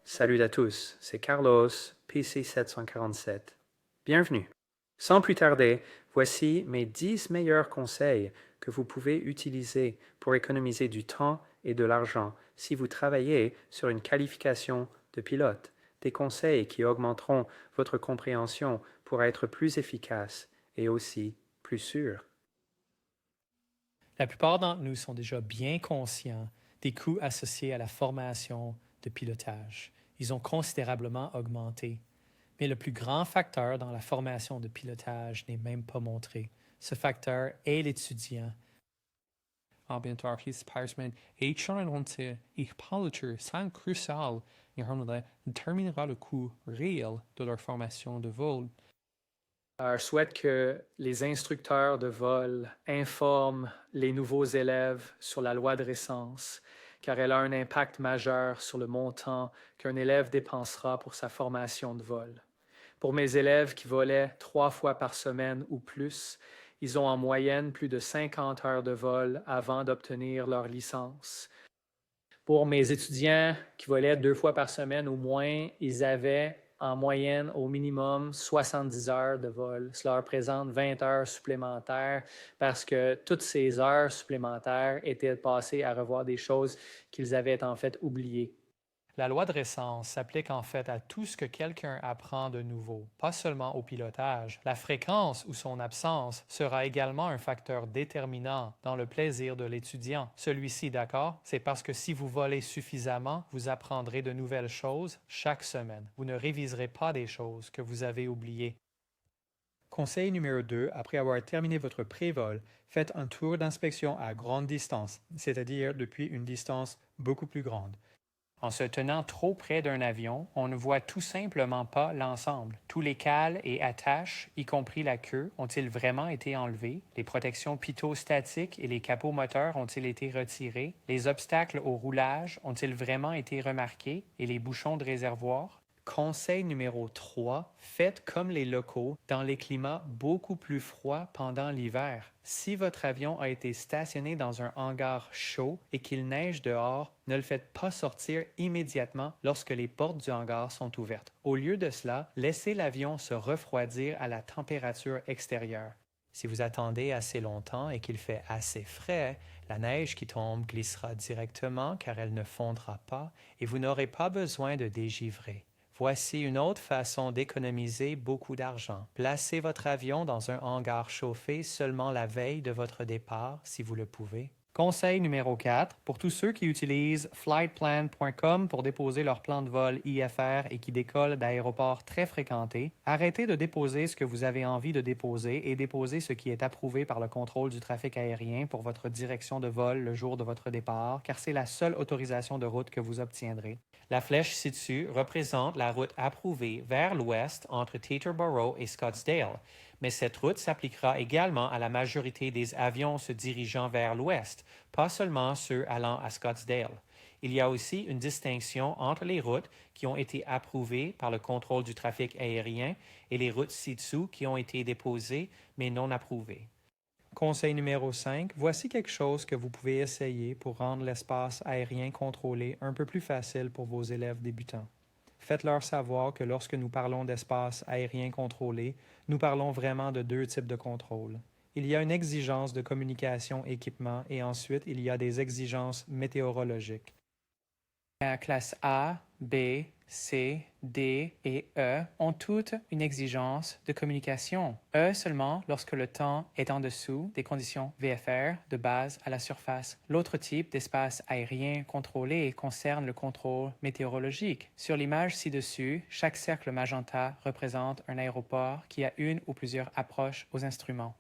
Salut à tous, c'est Carlos, PC 747. Bienvenue. Sans plus tarder, voici mes 10 meilleurs conseils que vous pouvez utiliser pour économiser du temps et de l'argent si vous travaillez sur une qualification de pilote. Des conseils qui augmenteront votre compréhension pour être plus efficace et aussi plus sûr. La plupart d'entre nous sont déjà bien conscients des coûts associés à la formation de pilotage. Ils ont considérablement augmenté. Mais le plus grand facteur dans la formation de pilotage n'est même pas montré. Ce facteur est l'étudiant. Ambientarchis Parsman H1 ich Palucher sans crucial déterminera le coût réel de leur formation de vol. Je souhaite que les instructeurs de vol informent les nouveaux élèves sur la loi de récence, car elle a un impact majeur sur le montant qu'un élève dépensera pour sa formation de vol. Pour mes élèves qui volaient 3 fois par semaine ou plus, ils ont en moyenne plus de 50 heures de vol avant d'obtenir leur licence. Pour mes étudiants qui volaient 2 fois par semaine ou moins, ils avaient en moyenne au minimum 70 heures de vol. Cela représente 20 heures supplémentaires parce que toutes ces heures supplémentaires étaient passées à revoir des choses qu'ils avaient en fait oubliées. La loi de récence s'applique en fait à tout ce que quelqu'un apprend de nouveau, pas seulement au pilotage. La fréquence ou son absence sera également un facteur déterminant dans le plaisir de l'étudiant. Celui-ci, d'accord, c'est parce que si vous volez suffisamment, vous apprendrez de nouvelles choses chaque semaine. Vous ne réviserez pas des choses que vous avez oubliées. Conseil numéro 2, après avoir terminé votre pré-vol, faites un tour d'inspection à grande distance, c'est-à-dire depuis une distance beaucoup plus grande. En se tenant trop près d'un avion, on ne voit tout simplement pas l'ensemble. Tous les cales et attaches, y compris la queue, ont-ils vraiment été enlevés? Les protections pitostatiques et les capots moteurs ont-ils été retirés? Les obstacles au roulage ont-ils vraiment été remarqués? Et les bouchons de réservoir? Conseil numéro 3, faites comme les locaux dans les climats beaucoup plus froids pendant l'hiver. Si votre avion a été stationné dans un hangar chaud et qu'il neige dehors, ne le faites pas sortir immédiatement lorsque les portes du hangar sont ouvertes. Au lieu de cela, laissez l'avion se refroidir à la température extérieure. Si vous attendez assez longtemps et qu'il fait assez frais, la neige qui tombe glissera directement car elle ne fondra pas et vous n'aurez pas besoin de dégivrer. Voici une autre façon d'économiser beaucoup d'argent. Placez votre avion dans un hangar chauffé seulement la veille de votre départ, si vous le pouvez. Conseil numéro 4, pour tous ceux qui utilisent flightplan.com pour déposer leur plan de vol IFR et qui décollent d'aéroports très fréquentés, arrêtez de déposer ce que vous avez envie de déposer et déposez ce qui est approuvé par le contrôle du trafic aérien pour votre direction de vol le jour de votre départ, car c'est la seule autorisation de route que vous obtiendrez. La flèche ci-dessus représente la route approuvée vers l'ouest entre Teterboro et Scottsdale, mais cette route s'appliquera également à la majorité des avions se dirigeant vers l'ouest, pas seulement ceux allant à Scottsdale. Il y a aussi une distinction entre les routes qui ont été approuvées par le contrôle du trafic aérien et les routes ci-dessous qui ont été déposées mais non approuvées. Conseil numéro 5, voici quelque chose que vous pouvez essayer pour rendre l'espace aérien contrôlé un peu plus facile pour vos élèves débutants. Faites-leur savoir que lorsque nous parlons d'espace aérien contrôlé, nous parlons vraiment de deux types de contrôle. Il y a une exigence de communication équipement et ensuite il y a des exigences météorologiques. La classe A, B, C, D et E ont toutes une exigence de communication. E seulement lorsque le temps est en dessous des conditions VFR de base à la surface. L'autre type d'espace aérien contrôlé concerne le contrôle météorologique. Sur l'image ci-dessus, chaque cercle magenta représente un aéroport qui a une ou plusieurs approches aux instruments.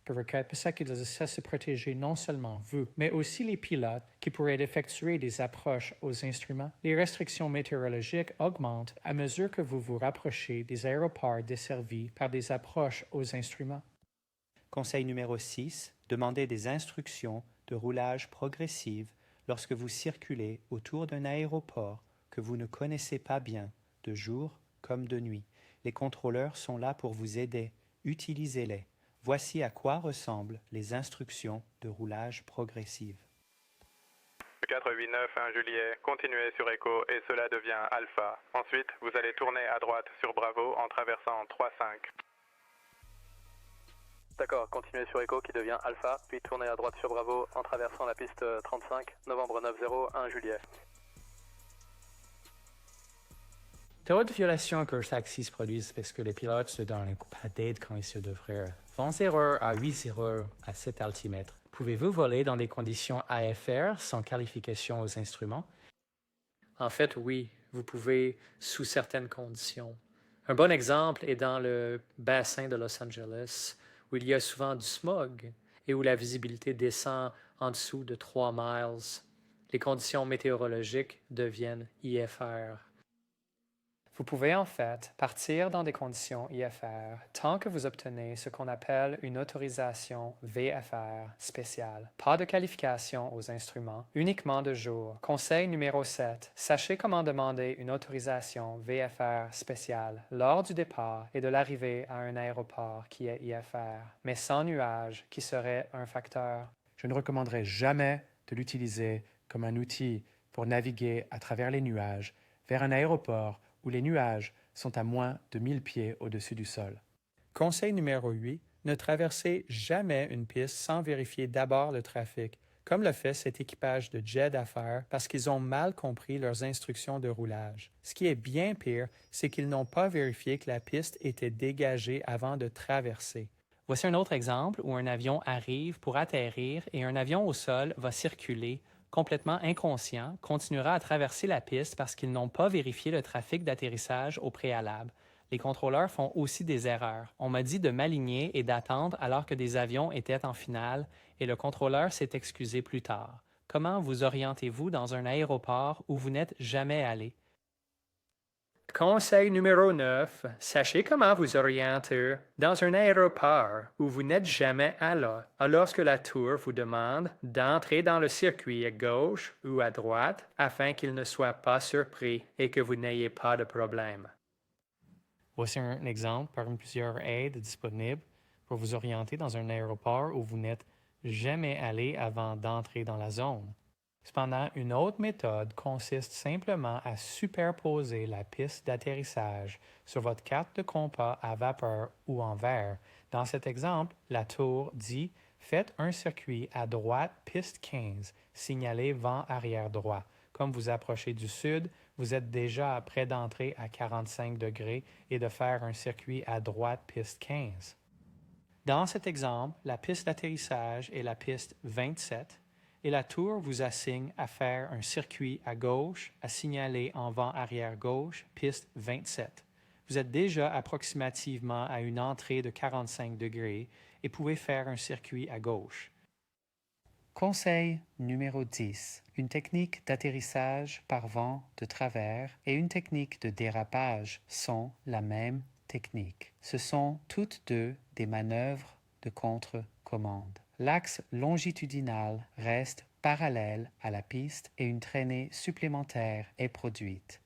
Pour se protéger non seulement vous, mais aussi les pilotes qui pourraient effectuer des approches aux instruments. Les restrictions météorologiques augmentent à mesure que vous vous rapprochez des aéroports desservis par des approches aux instruments. Conseil numéro 6, demandez des instructions de roulage progressive lorsque vous circulez autour d'un aéroport que vous ne connaissez pas bien, de jour comme de nuit. Les contrôleurs sont là pour vous aider. Utilisez-les. Voici à quoi ressemblent les instructions de roulage progressive. 489 juillet, continuez sur Echo et cela devient Alpha. Ensuite, vous allez tourner à droite sur Bravo en traversant 35. D'accord, continuez sur Echo qui devient Alpha, puis tournez à droite sur Bravo en traversant la piste 35, novembre 90, juillet. Trop de violations que les taxis se produisent parce que les pilotes se donnent un coup pas d'aide quand ils se devraient. 20 erreurs à 8 erreurs à 7 altimètres. Pouvez-vous voler dans des conditions AFR sans qualification aux instruments? En fait, oui, vous pouvez sous certaines conditions. Un bon exemple est dans le bassin de Los Angeles, où il y a souvent du smog et où la visibilité descend en dessous de 3 miles. Les conditions météorologiques deviennent IFR. Vous pouvez en fait partir dans des conditions IFR tant que vous obtenez ce qu'on appelle une autorisation VFR spéciale. Pas de qualification aux instruments, uniquement de jour. Conseil numéro 7. Sachez comment demander une autorisation VFR spéciale lors du départ et de l'arrivée à un aéroport qui est IFR, mais sans nuages qui serait un facteur. Je ne recommanderais jamais de l'utiliser comme un outil pour naviguer à travers les nuages vers un aéroport où les nuages sont à moins de 1000 pieds au-dessus du sol. Conseil numéro 8. Ne traversez jamais une piste sans vérifier d'abord le trafic, comme le fait cet équipage de jet d'affaires parce qu'ils ont mal compris leurs instructions de roulage. Ce qui est bien pire, c'est qu'ils n'ont pas vérifié que la piste était dégagée avant de traverser. Voici un autre exemple où un avion arrive pour atterrir et un avion au sol va circuler complètement inconscient, continuera à traverser la piste parce qu'ils n'ont pas vérifié le trafic d'atterrissage au préalable. Les contrôleurs font aussi des erreurs. On m'a dit de m'aligner et d'attendre alors que des avions étaient en finale et le contrôleur s'est excusé plus tard. Comment vous orientez-vous dans un aéroport où vous n'êtes jamais allé? Conseil numéro 9. Sachez comment vous orienter dans un aéroport où vous n'êtes jamais allé. Lorsque la tour vous demande d'entrer dans le circuit à gauche ou à droite afin qu'il ne soit pas surpris et que vous n'ayez pas de problème. Voici un exemple parmi plusieurs aides disponibles pour vous orienter dans un aéroport où vous n'êtes jamais allé avant d'entrer dans la zone. Cependant, une autre méthode consiste simplement à superposer la piste d'atterrissage sur votre carte de compas à vapeur ou en verre. Dans cet exemple, la tour dit « Faites un circuit à droite, piste 15, signalé vent arrière droit ». Comme vous approchez du sud, vous êtes déjà près d'entrer à 45 degrés et de faire un circuit à droite, piste 15. Dans cet exemple, la piste d'atterrissage est la piste 27 et la tour vous assigne à faire un circuit à gauche, à signaler en vent arrière gauche, piste 27. Vous êtes déjà approximativement à une entrée de 45 degrés et pouvez faire un circuit à gauche. Conseil numéro 10. Une technique d'atterrissage par vent de travers et une technique de dérapage sont la même technique. Ce sont toutes deux des manœuvres de contre-commande. L'axe longitudinal reste parallèle à la piste et une traînée supplémentaire est produite.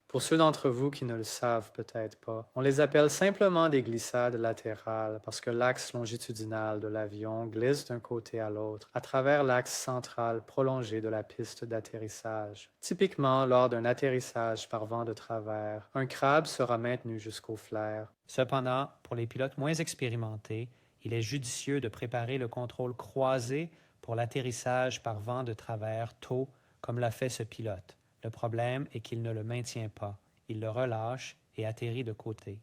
Pour ceux d'entre vous qui ne le savent peut-être pas, on les appelle simplement des glissades latérales parce que l'axe longitudinal de l'avion glisse d'un côté à l'autre à travers l'axe central prolongé de la piste d'atterrissage. Typiquement, lors d'un atterrissage par vent de travers, un crabe sera maintenu jusqu'au flair. Cependant, pour les pilotes moins expérimentés, il est judicieux de préparer le contrôle croisé pour l'atterrissage par vent de travers tôt, comme l'a fait ce pilote. Le problème est qu'il ne le maintient pas. Il le relâche et atterrit de côté.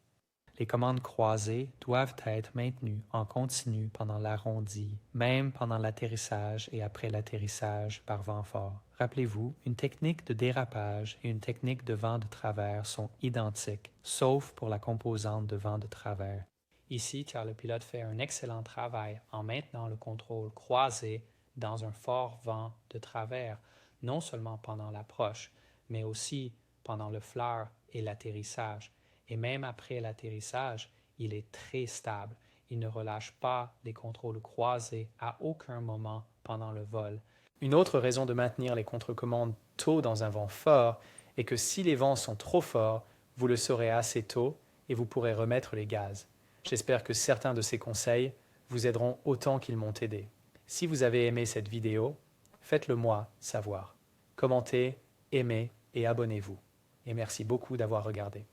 Les commandes croisées doivent être maintenues en continu pendant l'arrondi, même pendant l'atterrissage et après l'atterrissage par vent fort. Rappelez-vous, une technique de dérapage et une technique de vent de travers sont identiques, sauf pour la composante de vent de travers. Ici, car le pilote fait un excellent travail en maintenant le contrôle croisé dans un fort vent de travers, non seulement pendant l'approche, mais aussi pendant le flair et l'atterrissage. Et même après l'atterrissage, il est très stable. Il ne relâche pas les contrôles croisés à aucun moment pendant le vol. Une autre raison de maintenir les contre-commandes tôt dans un vent fort est que si les vents sont trop forts, vous le saurez assez tôt et vous pourrez remettre les gaz. J'espère que certains de ces conseils vous aideront autant qu'ils m'ont aidé. Si vous avez aimé cette vidéo, Faites-le moi savoir. Commentez, aimez et abonnez-vous. Et merci beaucoup d'avoir regardé.